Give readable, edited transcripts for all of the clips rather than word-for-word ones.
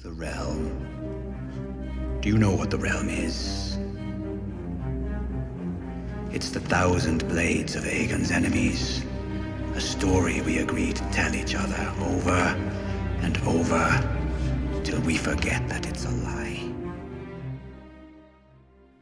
The realm. Do you know what the realm is? It's the 1,000 blades of Aegon's enemies. A story we agreed to tell each other over and over till we forget that it's a lie.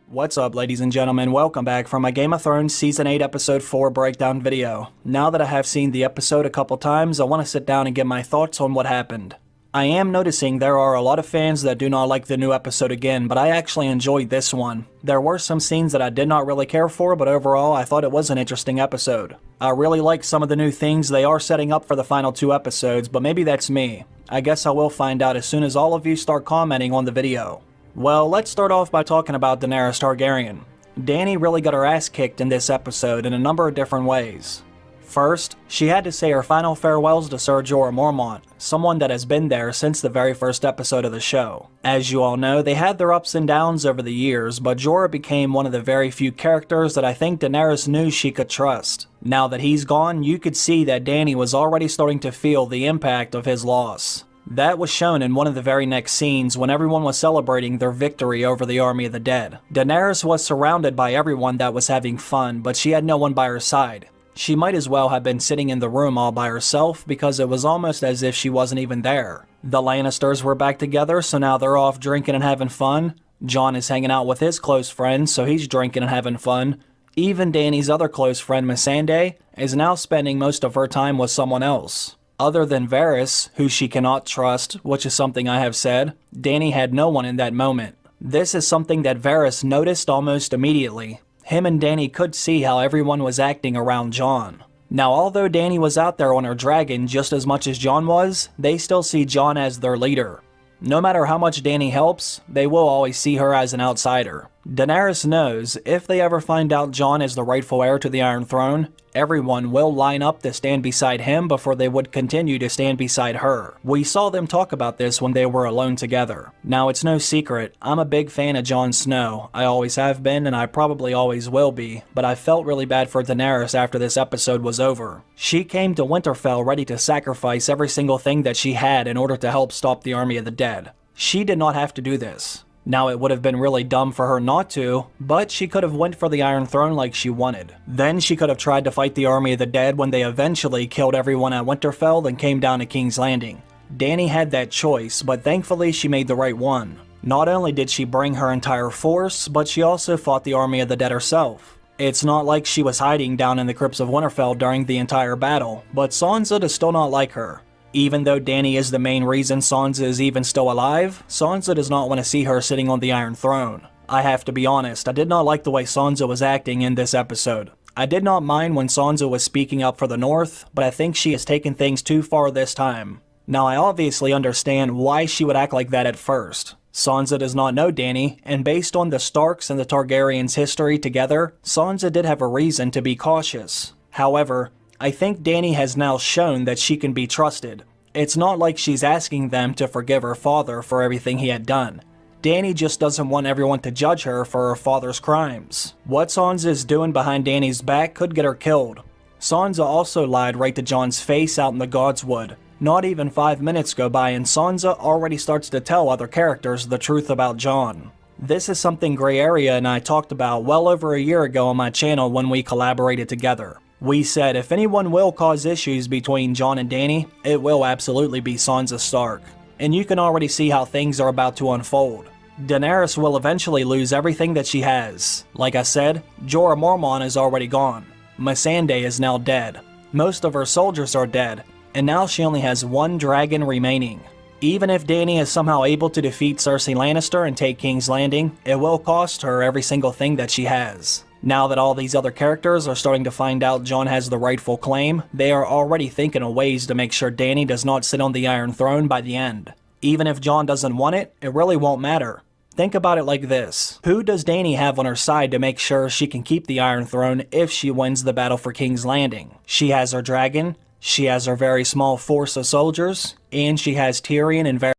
What's up, ladies and gentlemen? Welcome back from my Game of Thrones Season 8 Episode 4 breakdown video. Now that I have seen the episode a couple times, I want to sit down and get my thoughts on what happened. I am noticing there are a lot of fans that do not like the new episode again, but I actually enjoyed this one. There were some scenes that I did not really care for, but overall I thought it was an interesting episode. I really like some of the new things they are setting up for the final 2 episodes, but maybe that's me. I guess I will find out as soon as all of you start commenting on the video. Well, let's start off by talking about Daenerys Targaryen. Dany really got her ass kicked in this episode in a number of different ways. First, she had to say her final farewells to Ser Jorah Mormont, someone that has been there since the very first episode of the show. As you all know, they had their ups and downs over the years, but Jorah became one of the very few characters that I think Daenerys knew she could trust. Now that he's gone, you could see that Dany was already starting to feel the impact of his loss. That was shown in one of the very next scenes when everyone was celebrating their victory over the Army of the Dead. Daenerys was surrounded by everyone that was having fun, but she had no one by her side. She might as well have been sitting in the room all by herself because it was almost as if she wasn't even there. The Lannisters were back together, so now they're off drinking and having fun. Jon is hanging out with his close friends, so he's drinking and having fun. Even Dany's other close friend, Missandei, is now spending most of her time with someone else. Other than Varys, who she cannot trust, which is something I have said, Dany had no one in that moment. This is something that Varys noticed almost immediately. Him and Dany could see how everyone was acting around Jon. Now, although Dany was out there on her dragon just as much as Jon was, they still see Jon as their leader. No matter how much Dany helps, they will always see her as an outsider. Daenerys knows if they ever find out Jon is the rightful heir to the Iron Throne, everyone will line up to stand beside him before they would continue to stand beside her. We saw them talk about this when they were alone together. Now, it's no secret, I'm a big fan of Jon Snow. I always have been, and I probably always will be, but I felt really bad for Daenerys after this episode was over. She came to Winterfell ready to sacrifice every single thing that she had in order to help stop the Army of the Dead. She did not have to do this. Now, it would have been really dumb for her not to, but she could have went for the Iron Throne like she wanted. Then she could have tried to fight the Army of the Dead when they eventually killed everyone at Winterfell and came down to King's Landing. Dany had that choice, but thankfully she made the right one. Not only did she bring her entire force, but she also fought the Army of the Dead herself. It's not like she was hiding down in the crypts of Winterfell during the entire battle, but Sansa does still not like her. Even though Dany is the main reason Sansa is even still alive, Sansa does not want to see her sitting on the Iron Throne. I have to be honest, I did not like the way Sansa was acting in this episode. I did not mind when Sansa was speaking up for the North, but I think she has taken things too far this time. Now, I obviously understand why she would act like that at first. Sansa does not know Dany, and based on the Starks and the Targaryens' history together, Sansa did have a reason to be cautious. However, I think Dany has now shown that she can be trusted. It's not like she's asking them to forgive her father for everything he had done. Dany just doesn't want everyone to judge her for her father's crimes. What Sansa is doing behind Dany's back could get her killed. Sansa also lied right to Jon's face out in the Godswood. Not even 5 minutes go by and Sansa already starts to tell other characters the truth about Jon. This is something Grey Area and I talked about well over a year ago on my channel when we collaborated together. We said if anyone will cause issues between Jon and Dany, it will absolutely be Sansa Stark. And you can already see how things are about to unfold. Daenerys will eventually lose everything that she has. Like I said, Jorah Mormont is already gone. Missandei is now dead. Most of her soldiers are dead, and now she only has one dragon remaining. Even if Dany is somehow able to defeat Cersei Lannister and take King's Landing, it will cost her every single thing that she has. Now that all these other characters are starting to find out Jon has the rightful claim, they are already thinking of ways to make sure Dany does not sit on the Iron Throne by the end. Even if Jon doesn't want it, it really won't matter. Think about it like this. Who does Dany have on her side to make sure she can keep the Iron Throne if she wins the battle for King's Landing? She has her dragon, she has her very small force of soldiers, and she has Tyrion and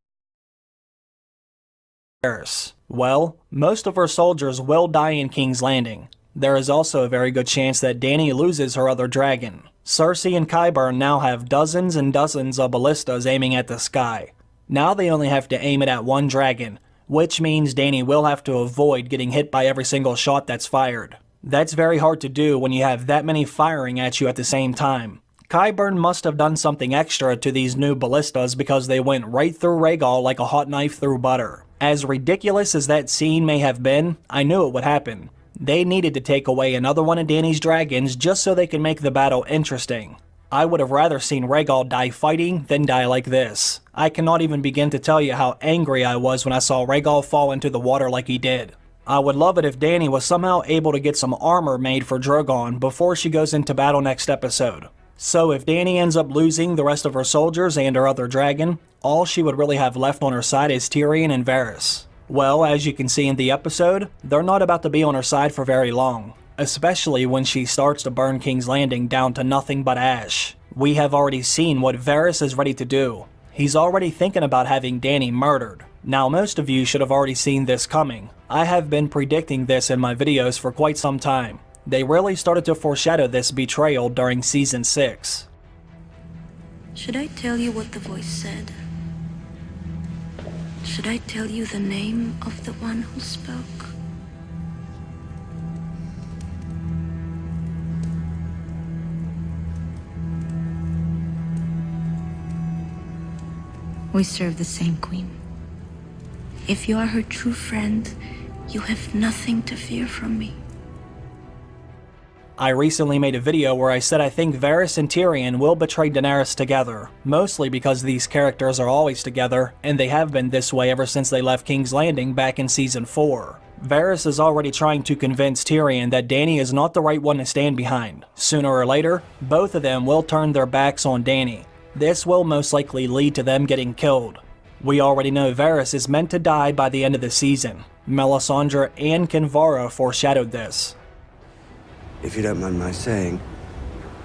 Varys. Well, most of her soldiers will die in King's Landing. There is also a very good chance that Dany loses her other dragon. Cersei and Qyburn now have dozens and dozens of ballistas aiming at the sky. Now they only have to aim it at one dragon, which means Dany will have to avoid getting hit by every single shot that's fired. That's very hard to do when you have that many firing at you at the same time. Qyburn must have done something extra to these new ballistas because they went right through Rhaegal like a hot knife through butter. As ridiculous as that scene may have been, I knew it would happen. They needed to take away another one of Dany's dragons just so they can make the battle interesting. I would have rather seen Rhaegal die fighting than die like this. I cannot even begin to tell you how angry I was when I saw Rhaegal fall into the water like he did. I would love it if Dany was somehow able to get some armor made for Drogon before she goes into battle next episode. So if Dany ends up losing the rest of her soldiers and her other dragon, all she would really have left on her side is Tyrion and Varys. Well, as you can see in the episode, they're not about to be on her side for very long, especially when she starts to burn King's Landing down to nothing but ash. We have already seen what Varys is ready to do. He's already thinking about having Dany murdered. Now most of you should have already seen this coming. I have been predicting this in my videos for quite some time. They really started to foreshadow this betrayal during Season 6. Should I tell you what the voice said? Should I tell you the name of the one who spoke? We serve the same queen. If you are her true friend, you have nothing to fear from me. I recently made a video where I said I think Varys and Tyrion will betray Daenerys together, mostly because these characters are always together, and they have been this way ever since they left King's Landing back in Season 4. Varys is already trying to convince Tyrion that Dany is not the right one to stand behind. Sooner or later, both of them will turn their backs on Dany. This will most likely lead to them getting killed. We already know Varys is meant to die by the end of the season. Melisandre and Kinvara foreshadowed this. If you don't mind my saying,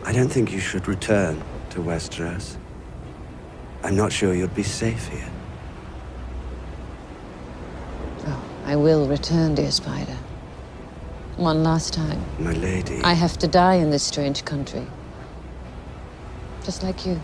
I don't think you should return to Westeros. I'm not sure you'd be safe here. Oh, I will return, dear Spider. One last time. My lady. I have to die in this strange country. Just like you.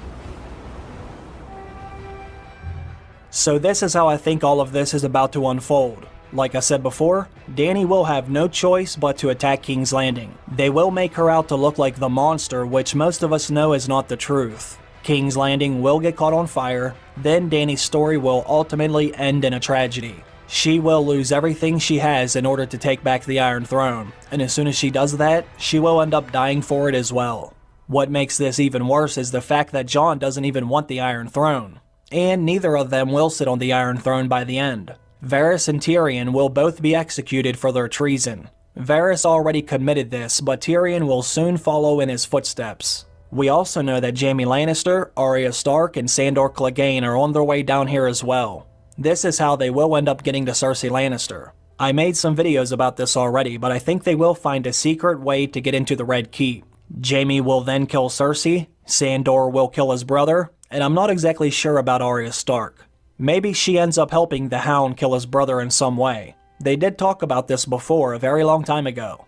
So this is how I think all of this is about to unfold. Like I said before, Dany will have no choice but to attack King's Landing. They will make her out to look like the monster, which most of us know is not the truth. King's Landing will get caught on fire, then Dany's story will ultimately end in a tragedy. She will lose everything she has in order to take back the Iron Throne, and as soon as she does that, she will end up dying for it as well. What makes this even worse is the fact that Jon doesn't even want the Iron Throne, and neither of them will sit on the Iron Throne by the end. Varys and Tyrion will both be executed for their treason. Varys already committed this, but Tyrion will soon follow in his footsteps. We also know that Jaime Lannister, Arya Stark, and Sandor Clegane are on their way down here as well. This is how they will end up getting to Cersei Lannister. I made some videos about this already, but I think they will find a secret way to get into the Red Keep. Jaime will then kill Cersei, Sandor will kill his brother, and I'm not exactly sure about Arya Stark. Maybe she ends up helping the Hound kill his brother in some way. They did talk about this before, a very long time ago.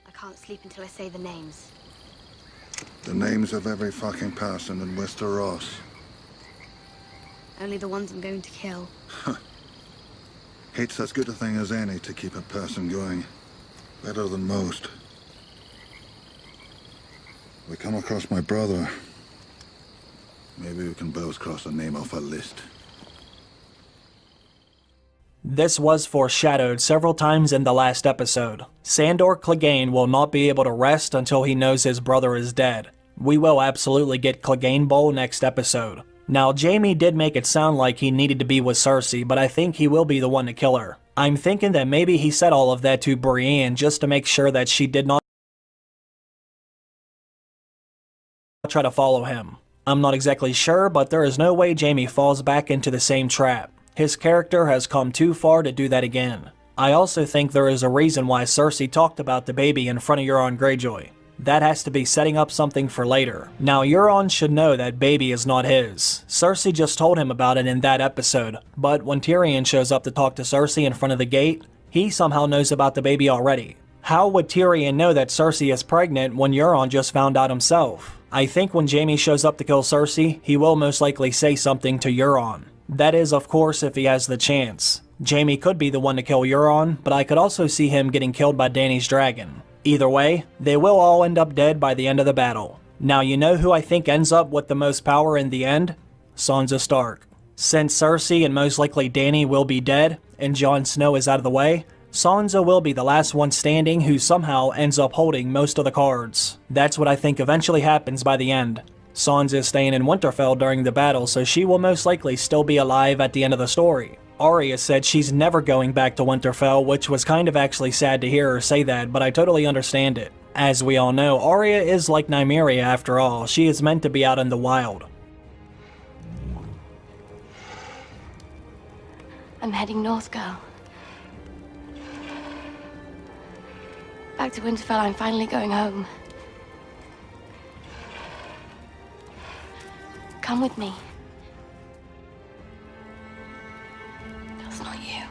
I can't sleep until I say the names. The names of every fucking person in Westeros. Only the ones I'm going to kill. Hate's as good a thing as any to keep a person going. Better than most. We come across my brother. Maybe we can both cross a name off a list. This was foreshadowed several times in the last episode. Sandor Clegane will not be able to rest until he knows his brother is dead. We will absolutely get Clegane Bowl next episode. Now, Jaime did make it sound like he needed to be with Cersei, but I think he will be the one to kill her. I'm thinking that maybe he said all of that to Brienne just to make sure that she did not try to follow him. I'm not exactly sure, but there is no way Jaime falls back into the same trap. His character has come too far to do that again. I also think there is a reason why Cersei talked about the baby in front of Euron Greyjoy. That has to be setting up something for later. Now, Euron should know that baby is not his. Cersei just told him about it in that episode, but when Tyrion shows up to talk to Cersei in front of the gate, he somehow knows about the baby already. How would Tyrion know that Cersei is pregnant when Euron just found out himself? I think when Jaime shows up to kill Cersei, he will most likely say something to Euron. That is, of course, if he has the chance. Jaime could be the one to kill Euron, but I could also see him getting killed by Dany's dragon. Either way, they will all end up dead by the end of the battle. Now, you know who I think ends up with the most power in the end? Sansa Stark. Since Cersei and most likely Dany will be dead, and Jon Snow is out of the way, Sansa will be the last one standing who somehow ends up holding most of the cards. That's what I think eventually happens by the end. Sansa is staying in Winterfell during the battle, so she will most likely still be alive at the end of the story. Arya said she's never going back to Winterfell, which was kind of actually sad to hear her say that, but I totally understand it. As we all know, Arya is like Nymeria after all. She is meant to be out in the wild. I'm heading north, girl. Back to Winterfell, I'm finally going home. Come with me. That's not you.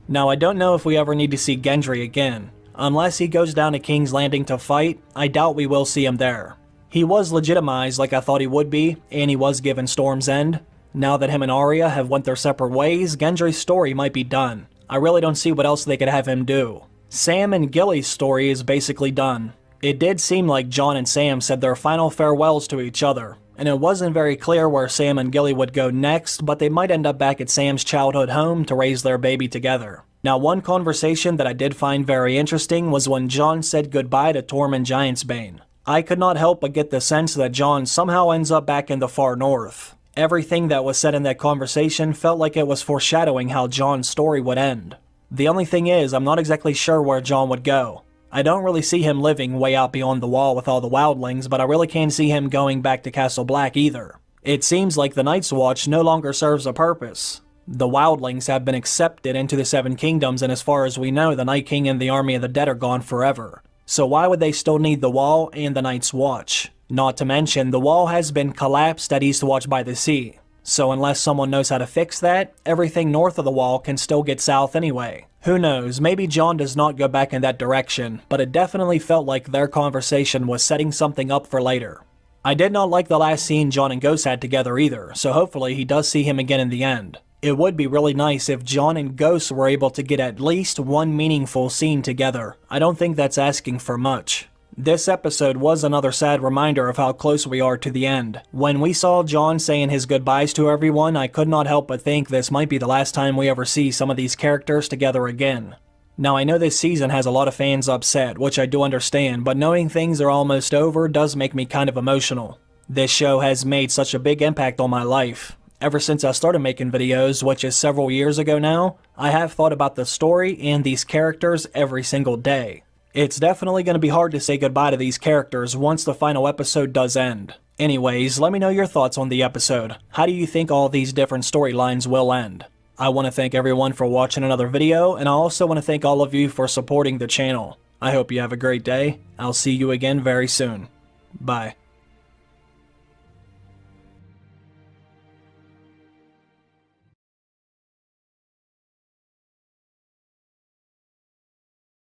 Now, I don't know if we ever need to see Gendry again. Unless he goes down to King's Landing to fight, I doubt we will see him there. He was legitimized like I thought he would be, and he was given Storm's End. Now that him and Arya have went their separate ways, Gendry's story might be done. I really don't see what else they could have him do. Sam and Gilly's story is basically done. It did seem like Jon and Sam said their final farewells to each other, and it wasn't very clear where Sam and Gilly would go next, but they might end up back at Sam's childhood home to raise their baby together. Now, one conversation that I did find very interesting was when Jon said goodbye to Tormund Giantsbane. I could not help but get the sense that Jon somehow ends up back in the far north. Everything that was said in that conversation felt like it was foreshadowing how Jon's story would end. The only thing is, I'm not exactly sure where Jon would go. I don't really see him living way out beyond the wall with all the wildlings, but I really can't see him going back to Castle Black either. It seems like the Night's Watch no longer serves a purpose. The wildlings have been accepted into the Seven Kingdoms, and as far as we know, the Night King and the Army of the Dead are gone forever. So why would they still need the Wall and the Night's Watch? Not to mention, the Wall has been collapsed at Eastwatch by the Sea. So unless someone knows how to fix that, everything north of the Wall can still get south anyway. Who knows, maybe Jon does not go back in that direction, but it definitely felt like their conversation was setting something up for later. I did not like the last scene Jon and Ghost had together either, so hopefully he does see him again in the end. It would be really nice if Jon and Ghost were able to get at least one meaningful scene together. I don't think that's asking for much. This episode was another sad reminder of how close we are to the end. When we saw Jon saying his goodbyes to everyone, I could not help but think this might be the last time we ever see some of these characters together again. Now, I know this season has a lot of fans upset, which I do understand, but knowing things are almost over does make me kind of emotional. This show has made such a big impact on my life. Ever since I started making videos, which is several years ago now, I have thought about the story and these characters every single day. It's definitely going to be hard to say goodbye to these characters once the final episode does end. Anyways, let me know your thoughts on the episode. How do you think all these different storylines will end? I want to thank everyone for watching another video, and I also want to thank all of you for supporting the channel. I hope you have a great day. I'll see you again very soon. Bye.